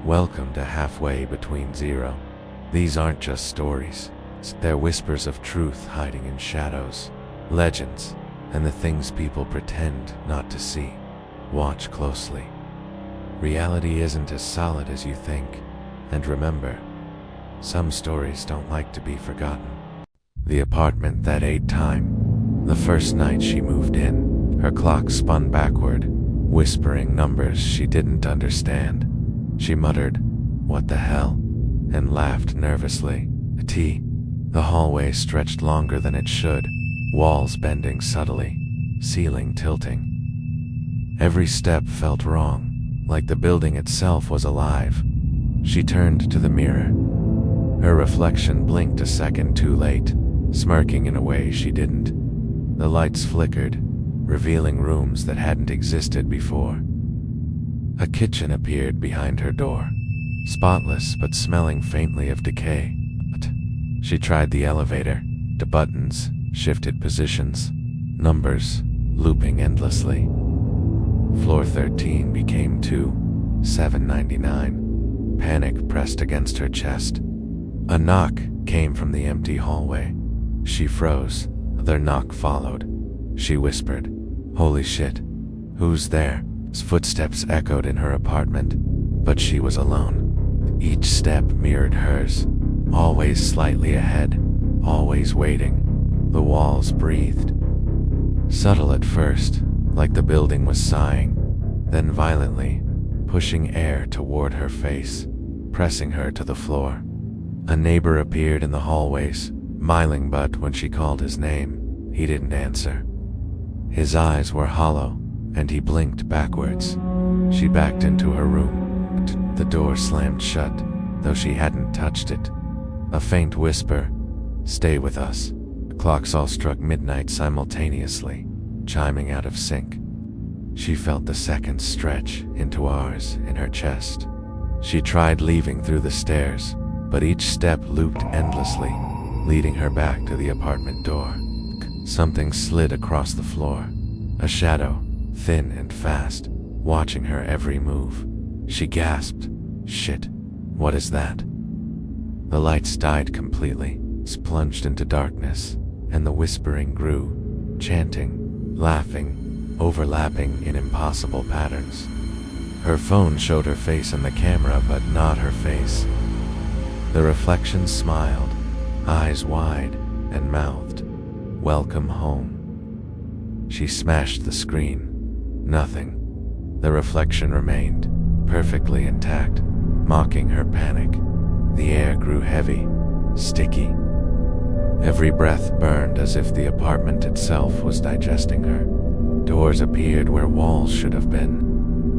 Welcome to Halfway Between Zero. These aren't just stories. They're whispers of truth hiding in shadows, legends, and the things people pretend not to see. Watch closely. Reality isn't as solid as you think. And remember, some stories don't like to be forgotten. The apartment that ate time. The first night she moved in, her clock spun backward, whispering numbers she didn't understand. She muttered, "What the hell?" and laughed nervously. The hallway stretched longer than it should, walls bending subtly, ceiling tilting. Every step felt wrong, like the building itself was alive. She turned to the mirror. Her reflection blinked a second too late, smirking in a way she didn't. The lights flickered, revealing rooms that hadn't existed before. A kitchen appeared behind her door, spotless but smelling faintly of decay. She tried the elevator, the buttons, shifted positions, numbers, looping endlessly. Floor 13 became 799. Panic pressed against her chest. A knock came from the empty hallway. She froze. Their knock followed. She whispered, "Holy shit, who's there?" Footsteps echoed in her apartment, but she was alone. Each step mirrored hers, always slightly ahead, always waiting. The walls breathed. Subtle at first, like the building was sighing, then violently, pushing air toward her face, pressing her to the floor. A neighbor appeared in the hallways, smiling, but when she called his name, he didn't answer. His eyes were hollow, and he blinked backwards. She backed into her room. The door slammed shut, though she hadn't touched it. A faint whisper, "Stay with us." The clocks all struck midnight simultaneously, chiming out of sync. She felt the seconds stretch into hours in her chest. She tried leaving through the stairs, but each step looped endlessly, leading her back to the apartment door. Something slid across the floor, a shadow, thin and fast, watching her every move. She gasped, "Shit, what is that?" The lights died completely, plunged into darkness, and the whispering grew, chanting, laughing, overlapping in impossible patterns. Her phone showed her face in the camera, but not her face. The reflection smiled, eyes wide, and mouthed, "Welcome home." She smashed the screen. Nothing. The reflection remained, perfectly intact, mocking her panic. The air grew heavy, sticky. Every breath burned as if the apartment itself was digesting her. Doors appeared where walls should have been.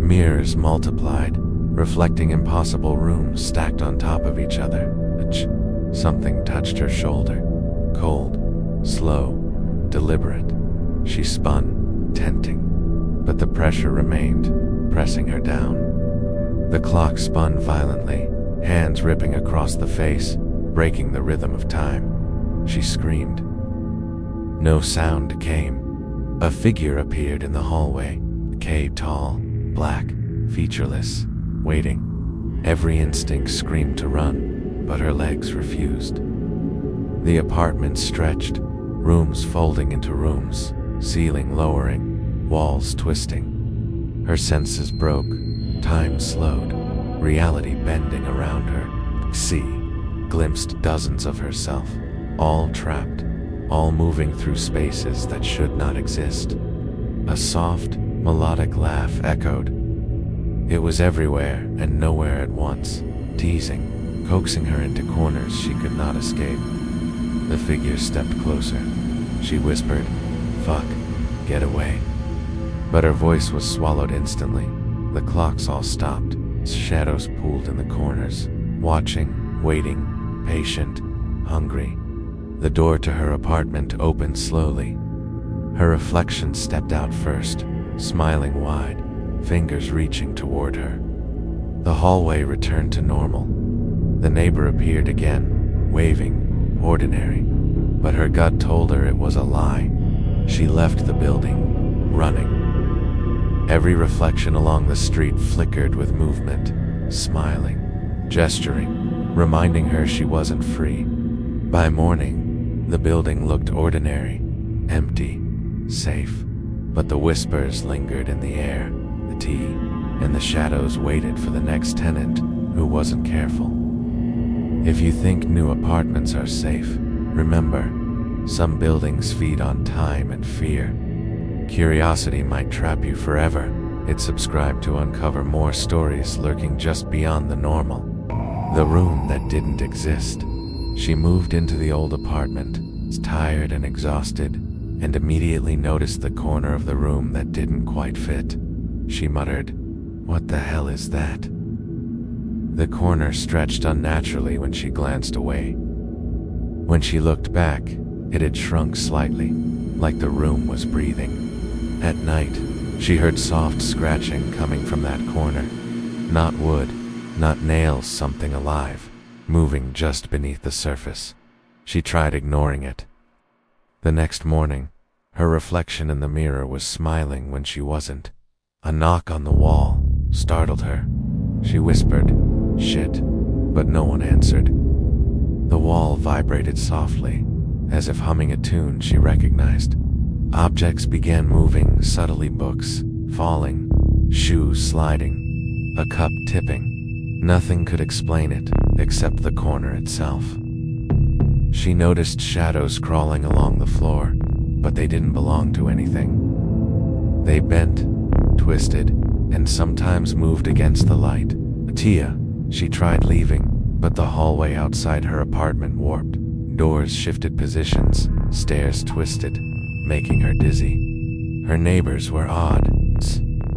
Mirrors multiplied, reflecting impossible rooms stacked on top of each other. Something touched her shoulder. Cold, slow, deliberate. She spun, tenting. But the pressure remained, pressing her down. The clock spun violently, hands ripping across the face, breaking the rhythm of time. She screamed. No sound came. A figure appeared in the hallway, tall, black, featureless, waiting. Every instinct screamed to run, but her legs refused. The apartment stretched, rooms folding into rooms, ceiling lowering, walls twisting. Her senses broke, time slowed, reality bending around her. Glimpsed dozens of herself, all trapped, all moving through spaces that should not exist. A soft, melodic laugh echoed. It was everywhere and nowhere at once, teasing, coaxing her into corners she could not escape. The figure stepped closer. She whispered, "Fuck, get away." But her voice was swallowed instantly. The clocks all stopped. Shadows pooled in the corners, watching, waiting, patient, hungry. The door to her apartment opened slowly. Her reflection stepped out first, smiling wide, fingers reaching toward her. The hallway returned to normal. The neighbor appeared again, waving, ordinary. But her gut told her it was a lie. She left the building, running. Every reflection along the street flickered with movement, smiling, gesturing, reminding her she wasn't free. By morning, the building looked ordinary, empty, safe, but the whispers lingered in the air, the tea, and the shadows waited for the next tenant who wasn't careful. If you think new apartments are safe, remember, some buildings feed on time and fear. Curiosity might trap you forever. Hit subscribe to uncover more stories lurking just beyond the normal. The room that didn't exist. She moved into the old apartment, tired and exhausted, and immediately noticed the corner of the room that didn't quite fit. She muttered, "What the hell is that?" The corner stretched unnaturally when she glanced away. When she looked back, it had shrunk slightly, like the room was breathing. At night, she heard soft scratching coming from that corner. Not wood, not nails, something alive, moving just beneath the surface. She tried ignoring it. The next morning, her reflection in the mirror was smiling when she wasn't. A knock on the wall startled her. She whispered, "Shit," but no one answered. The wall vibrated softly, as if humming a tune she recognized. Objects began moving subtly, books falling, shoes sliding, a cup tipping. Nothing could explain it except the corner itself. She noticed shadows crawling along the floor, but they didn't belong to anything. They bent, twisted, and sometimes moved against the light. Tia, she tried leaving, but the hallway outside her apartment warped. Doors shifted positions, stairs twisted, making her dizzy. Her neighbors were odd.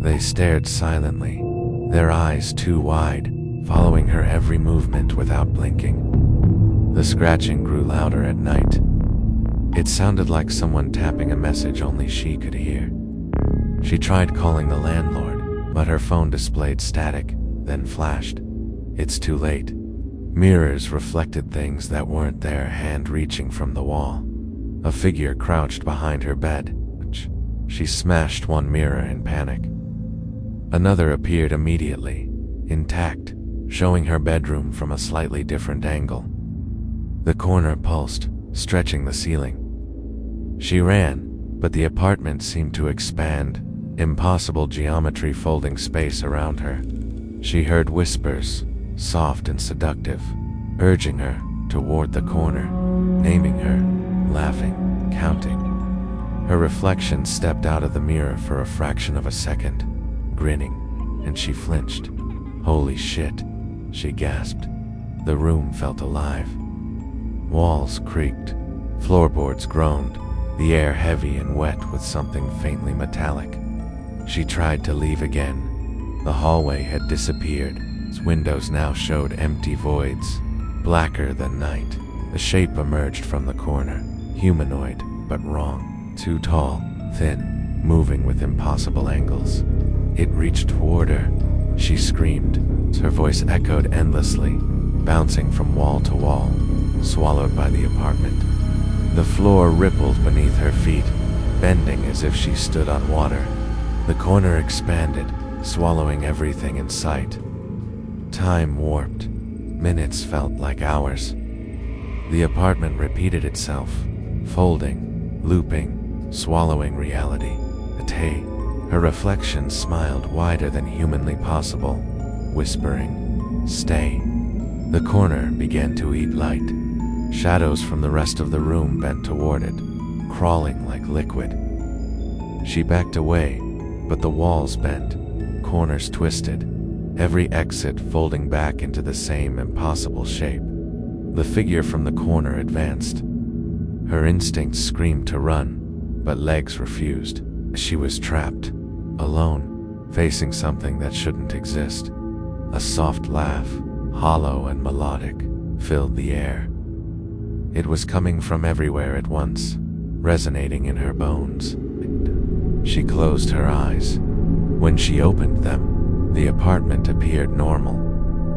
They stared silently, their eyes too wide, following her every movement without blinking. The scratching grew louder at night. It sounded like someone tapping a message only she could hear. She tried calling the landlord, but her phone displayed static, then flashed. It's too late. Mirrors reflected things that weren't there, hand reaching from the wall. A figure crouched behind her bed. She smashed one mirror in panic. Another appeared immediately, intact, showing her bedroom from a slightly different angle. The corner pulsed, stretching the ceiling. She ran, but the apartment seemed to expand, impossible geometry folding space around her. She heard whispers, soft and seductive, urging her toward the corner, naming her, laughing, counting. Her reflection stepped out of the mirror for a fraction of a second, grinning, and she flinched. "Holy shit," she gasped. The room felt alive. Walls creaked, floorboards groaned, the air heavy and wet with something faintly metallic. She tried to leave again. The hallway had disappeared. Its windows now showed empty voids, blacker than night. The shape emerged from the corner, humanoid, but wrong. Too tall, thin, moving with impossible angles. It reached toward her. She screamed. Her voice echoed endlessly, bouncing from wall to wall, swallowed by the apartment. The floor rippled beneath her feet, bending as if she stood on water. The corner expanded, swallowing everything in sight. Time warped. Minutes felt like hours. The apartment repeated itself, folding, looping, swallowing reality. Her reflection smiled wider than humanly possible, whispering, "Stay." The corner began to eat light. Shadows from the rest of the room bent toward it, crawling like liquid. She backed away, but the walls bent, corners twisted, every exit folding back into the same impossible shape. The figure from the corner advanced. Her instincts screamed to run, but legs refused. She was trapped, alone, facing something that shouldn't exist. A soft laugh, hollow and melodic, filled the air. It was coming from everywhere at once, resonating in her bones. She closed her eyes. When she opened them, the apartment appeared normal.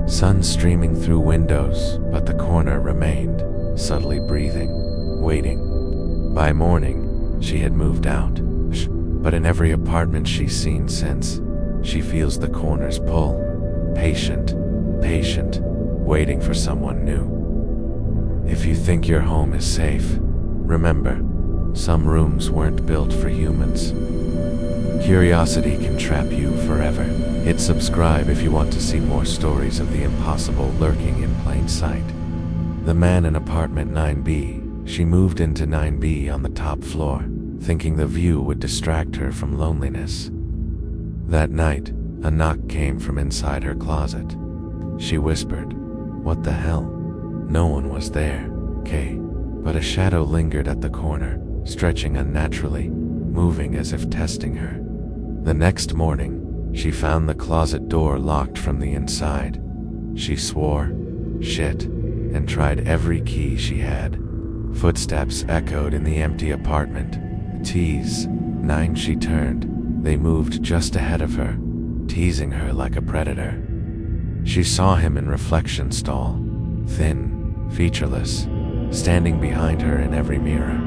Sun streaming through windows, but the corner remained, subtly breathing, waiting. By morning, she had moved out. But in every apartment she's seen since, she feels the corner's pull, patient, patient, waiting for someone new. If you think your home is safe, remember, some rooms weren't built for humans. Curiosity can trap you forever. Hit subscribe if you want to see more stories of the impossible lurking in plain sight. The man in apartment 9B. She moved into 9B on the top floor, thinking the view would distract her from loneliness. That night, a knock came from inside her closet. She whispered, "What the hell?" No one was there, but a shadow lingered at the corner, stretching unnaturally, moving as if testing her. The next morning, she found the closet door locked from the inside. She swore, shit, and tried every key she had. Footsteps echoed in the empty apartment. Tease, 9. She turned. They moved just ahead of her, teasing her like a predator. She saw him in reflection stall, thin, featureless, standing behind her in every mirror,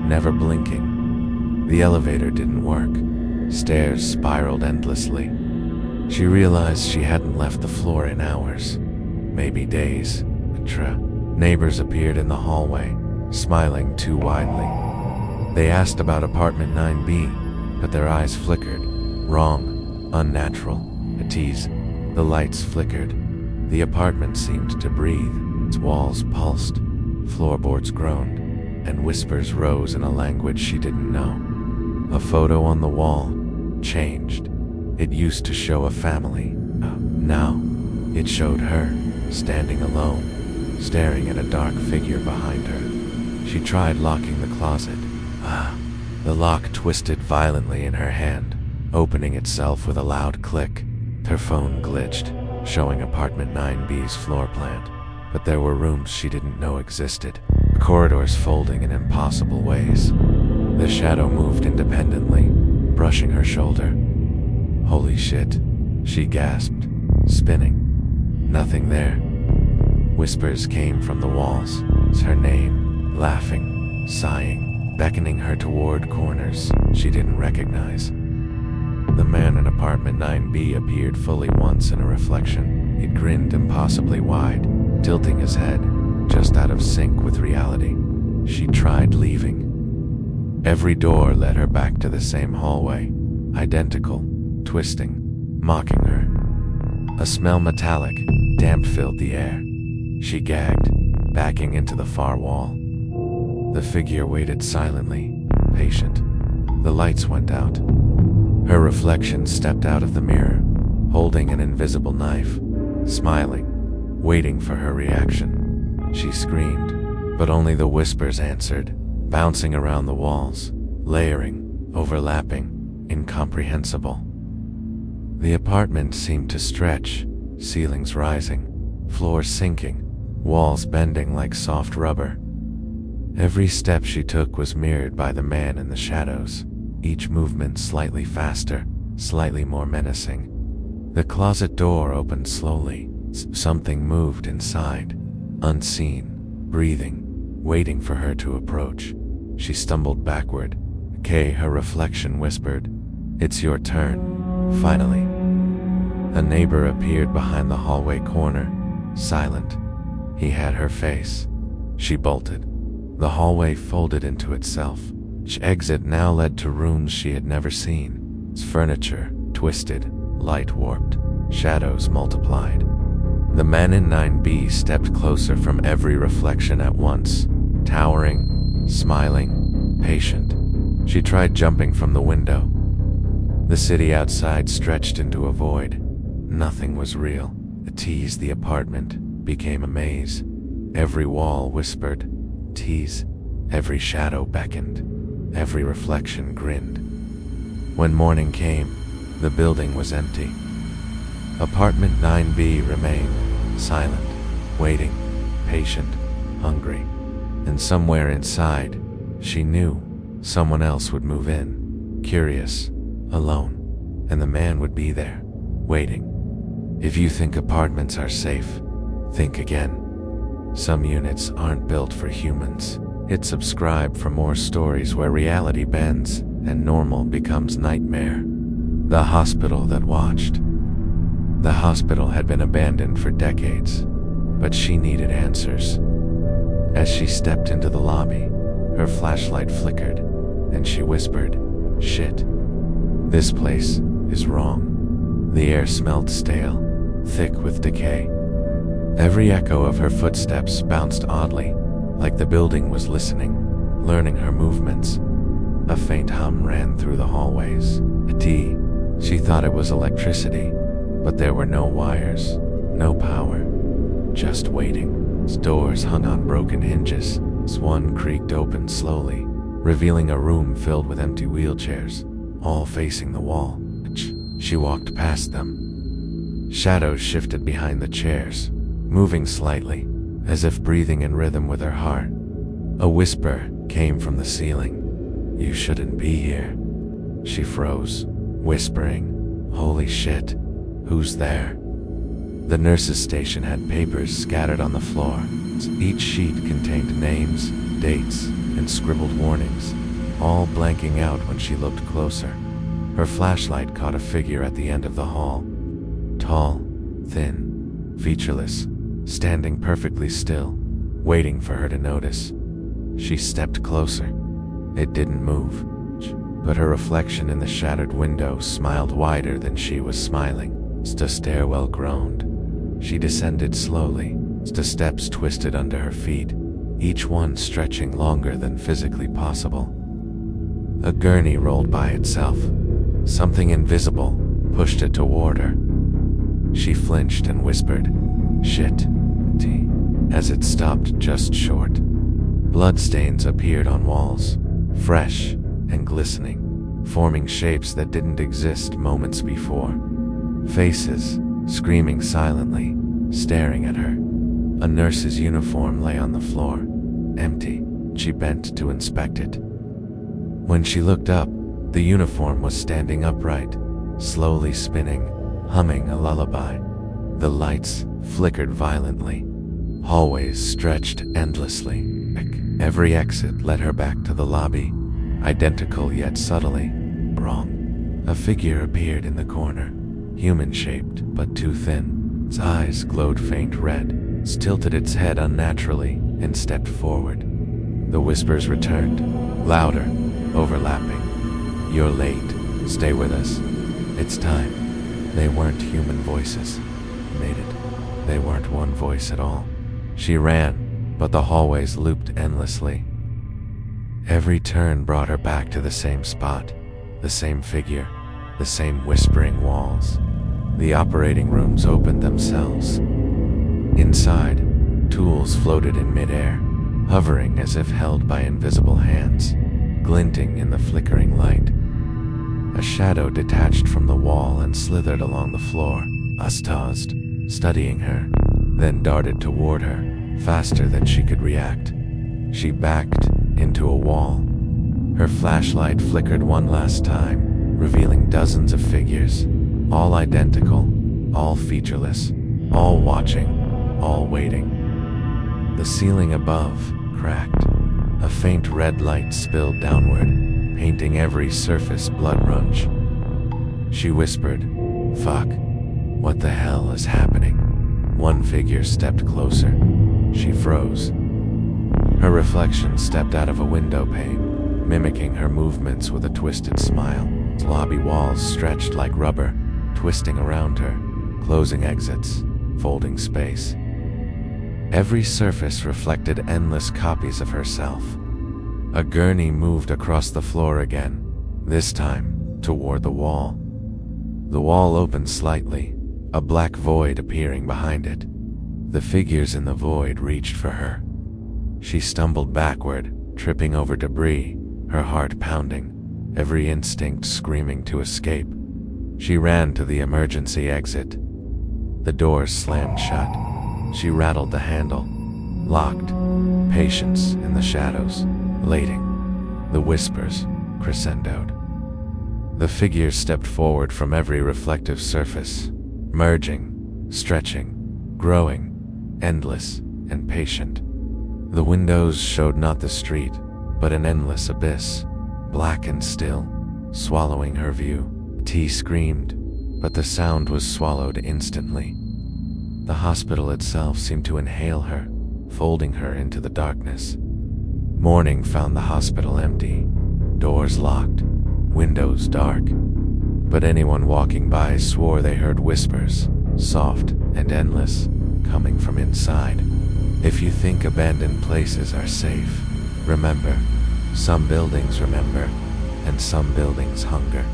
never blinking. The elevator didn't work. Stairs spiraled endlessly. She realized she hadn't left the floor in hours, maybe days. Neighbors appeared in the hallway, smiling too widely. They asked about apartment 9B, but their eyes flickered. Wrong, unnatural. A tease. The lights flickered. The apartment seemed to breathe. Its walls pulsed, floorboards groaned, and whispers rose in a language she didn't know. A photo on the wall changed. It used to show a family. Now, it showed her, standing alone, staring at a dark figure behind her. She tried locking the closet. The lock twisted violently in her hand, opening itself with a loud click. Her phone glitched, showing apartment 9B's floor plan. But there were rooms she didn't know existed, corridors folding in impossible ways. The shadow moved independently, brushing her shoulder. Holy shit, she gasped, spinning. Nothing there. Whispers came from the walls. It's her name, laughing, sighing, beckoning her toward corners she didn't recognize. The man in apartment 9B appeared fully once in a reflection. He grinned impossibly wide, tilting his head, just out of sync with reality. She tried leaving. Every door led her back to the same hallway, identical, twisting, mocking her. A smell metallic, damp filled the air. She gagged, backing into the far wall. The figure waited silently, patient. The lights went out. Her reflection stepped out of the mirror, holding an invisible knife, smiling, waiting for her reaction. She screamed, but only the whispers answered, bouncing around the walls, layering, overlapping, incomprehensible. The apartment seemed to stretch, ceilings rising, floors sinking, walls bending like soft rubber. Every step she took was mirrored by the man in the shadows, each movement slightly faster, slightly more menacing. The closet door opened slowly. Something moved inside, unseen, breathing, waiting for her to approach. She stumbled backward. Her reflection whispered, "It's your turn." Finally, a neighbor appeared behind the hallway corner, silent. He had her face. She bolted. The hallway folded into itself. Each exit now led to rooms she had never seen. Its furniture twisted, light warped, shadows multiplied. The man in 9B stepped closer from every reflection at once, towering, smiling, patient. She tried jumping from the window. The city outside stretched into a void. Nothing was real. A tease. The apartment became a maze. Every wall whispered, "Tease." Every shadow beckoned. Every reflection grinned. When morning came, the building was empty. Apartment 9B remained, silent, waiting, patient, hungry. And somewhere inside, she knew someone else would move in, curious, alone, and the man would be there, waiting. If you think apartments are safe, think again. Some units aren't built for humans. Hit subscribe for more stories where reality bends and normal becomes nightmare. The Hospital That Watched. The hospital had been abandoned for decades, but she needed answers. As she stepped into the lobby, her flashlight flickered, and she whispered, "Shit. This place is wrong." The air smelled stale, thick with decay. Every echo of her footsteps bounced oddly, like the building was listening, learning her movements. A faint hum ran through the hallways. She thought it was electricity, but there were no wires, no power, just waiting. Doors hung on broken hinges. One creaked open slowly, revealing a room filled with empty wheelchairs, all facing the wall. She walked past them. Shadows shifted behind the chairs, moving slightly, as if breathing in rhythm with her heart. A whisper came from the ceiling. "You shouldn't be here." She froze, whispering, "Holy shit, who's there?" The nurse's station had papers scattered on the floor. Each sheet contained names, dates, and scribbled warnings, all blanking out when she looked closer. Her flashlight caught a figure at the end of the hall. Tall, thin, featureless, standing perfectly still, waiting for her to notice. She stepped closer. It didn't move, but her reflection in the shattered window smiled wider than she was smiling. The stairwell groaned. She descended slowly. The steps twisted under her feet, each one stretching longer than physically possible. A gurney rolled by itself. Something invisible pushed it toward her. She flinched and whispered, "Shit," as it stopped just short. Bloodstains appeared on walls, fresh and glistening, forming shapes that didn't exist moments before. Faces, screaming silently, staring at her. A nurse's uniform lay on the floor, empty. She bent to inspect it. When she looked up, the uniform was standing upright, slowly spinning, humming a lullaby. The lights flickered violently. Hallways stretched endlessly. Every exit led her back to the lobby, identical yet subtly wrong. A figure appeared in the corner, human-shaped but too thin. Its eyes glowed faint red, tilted its head unnaturally, and stepped forward. The whispers returned, louder, overlapping. "You're late. Stay with us. It's time." They weren't human voices. Made it. They weren't one voice at all. She ran, but the hallways looped endlessly. Every turn brought her back to the same spot, the same figure, the same whispering walls. The operating rooms opened themselves. Inside, tools floated in midair, hovering as if held by invisible hands, glinting in the flickering light. A shadow detached from the wall and slithered along the floor. Paused, studying her, then darted toward her, faster than she could react. She backed into a wall. Her flashlight flickered one last time, revealing dozens of figures, all identical, all featureless, all watching, all waiting. The ceiling above cracked. A faint red light spilled downward, painting every surface blood-orange. She whispered, "Fuck. What the hell is happening?" One figure stepped closer. She froze. Her reflection stepped out of a window pane, mimicking her movements with a twisted smile. Lobby walls stretched like rubber, twisting around her, closing exits, folding space. Every surface reflected endless copies of herself. A gurney moved across the floor again, this time toward the wall. The wall opened slightly, a black void appearing behind it. The figures in the void reached for her. She stumbled backward, tripping over debris, her heart pounding, every instinct screaming to escape. She ran to the emergency exit. The doors slammed shut. She rattled the handle. Locked. Patience in the shadows. Waiting. The whispers crescendoed. The figures stepped forward from every reflective surface, merging, stretching, growing, endless and patient. The windows showed not the street, but an endless abyss, black and still, swallowing her view. T screamed, but the sound was swallowed instantly. The hospital itself seemed to inhale her, folding her into the darkness. Morning found the hospital empty, doors locked, windows dark. But anyone walking by swore they heard whispers, soft and endless, coming from inside. If you think abandoned places are safe, remember, some buildings remember, and some buildings hunger.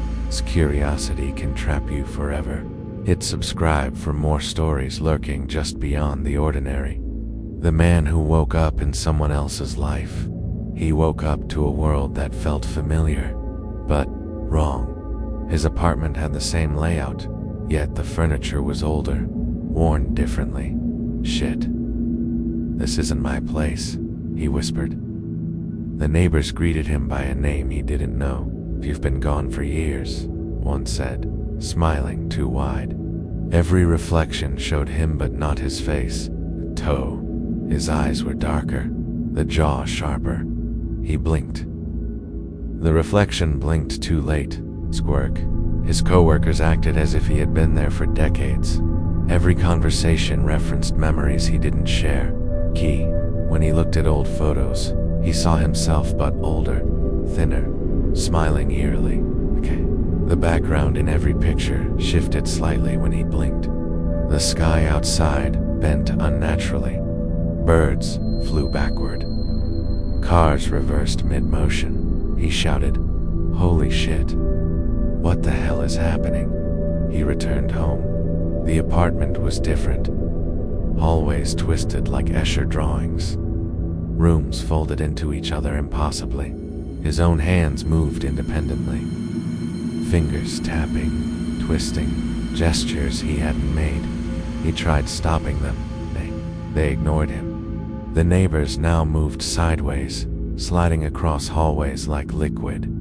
Curiosity can trap you forever. Hit subscribe for more stories lurking just beyond the ordinary. The man who woke up in someone else's life. He woke up to a world that felt familiar, but wrong. His apartment had the same layout, yet the furniture was older, worn differently. Shit. This isn't my place, he whispered. The neighbors greeted him by a name he didn't know. You've been gone for years, one said, smiling too wide. Every reflection showed him but not his face. Toe. His eyes were darker, the jaw sharper. He blinked. The reflection blinked too late. Squirk. His coworkers acted as if he had been there for decades. Every conversation referenced memories he didn't share. Key. When he looked at old photos, he saw himself but older, thinner, smiling eerily. Okay. The background in every picture shifted slightly when he blinked. The sky outside bent unnaturally. Birds flew backward. Cars reversed mid-motion. He shouted, "Holy shit. What the hell is happening?" He returned home. The apartment was different. Hallways twisted like Escher drawings. Rooms folded into each other impossibly. His own hands moved independently. Fingers tapping, twisting, gestures he hadn't made. He tried stopping them. They ignored him. The neighbors now moved sideways, sliding across hallways like liquid.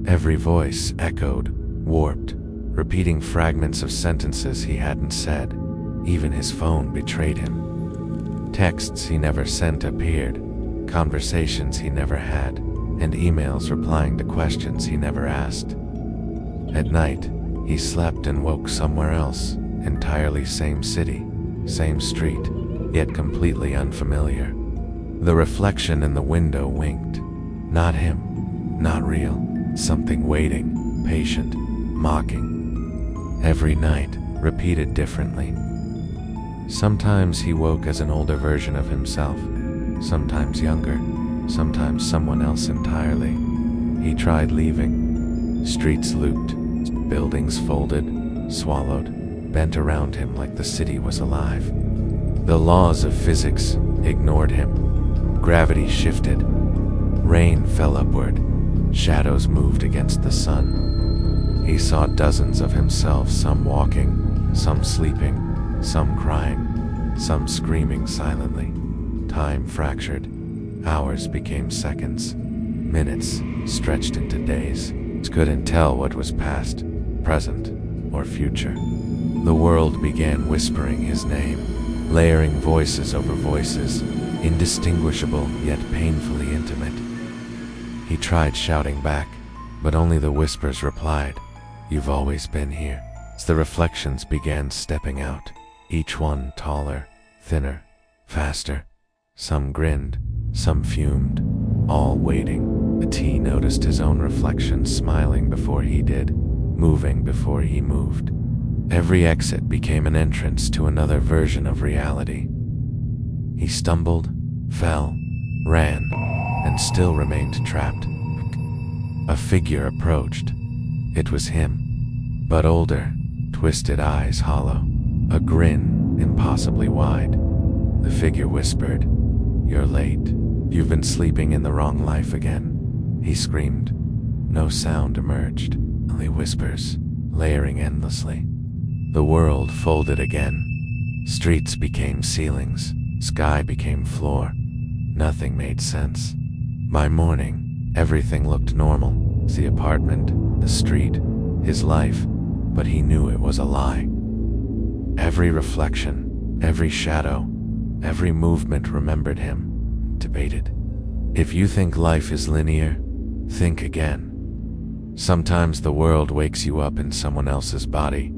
Every voice echoed, warped, repeating fragments of sentences he hadn't said. Even his phone betrayed him. Texts he never sent appeared, conversations he never had, and emails replying to questions he never asked. At night, he slept and woke somewhere else, entirely same city, same street, yet completely unfamiliar. The reflection in the window winked. Not him, not real, something waiting, patient, mocking. Every night, repeated differently. Sometimes he woke as an older version of himself, sometimes younger, sometimes someone else entirely. He tried leaving. Streets looped, buildings folded, swallowed, bent around him like the city was alive. The laws of physics ignored him. Gravity shifted. Rain fell upward. Shadows moved against the sun. He saw dozens of himself, some walking, some sleeping, some crying, some screaming silently. Time fractured. Hours became seconds. Minutes stretched into days. Couldn't tell what was past, present, or future. The world began whispering his name, layering voices over voices, indistinguishable yet painfully intimate. He tried shouting back, but only the whispers replied, "You've always been here." As the reflections began stepping out, each one taller, thinner, faster. Some grinned, some fumed, all waiting. T noticed his own reflection smiling before he did, moving before he moved. Every exit became an entrance to another version of reality. He stumbled, fell, ran, and still remained trapped. A figure approached. It was him, but older, twisted eyes hollow, a grin impossibly wide. The figure whispered, "You're late. You've been sleeping in the wrong life again." He screamed. No sound emerged, only whispers, layering endlessly. The world folded again. Streets became ceilings, sky became floor. Nothing made sense. By morning, everything looked normal. The apartment, the street, his life, but he knew it was a lie. Every reflection, every shadow, every movement remembered him, debated. If you think life is linear, think again. Sometimes the world wakes you up in someone else's body,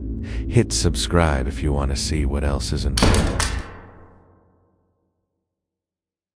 Hit subscribe if you want to see what else is in store.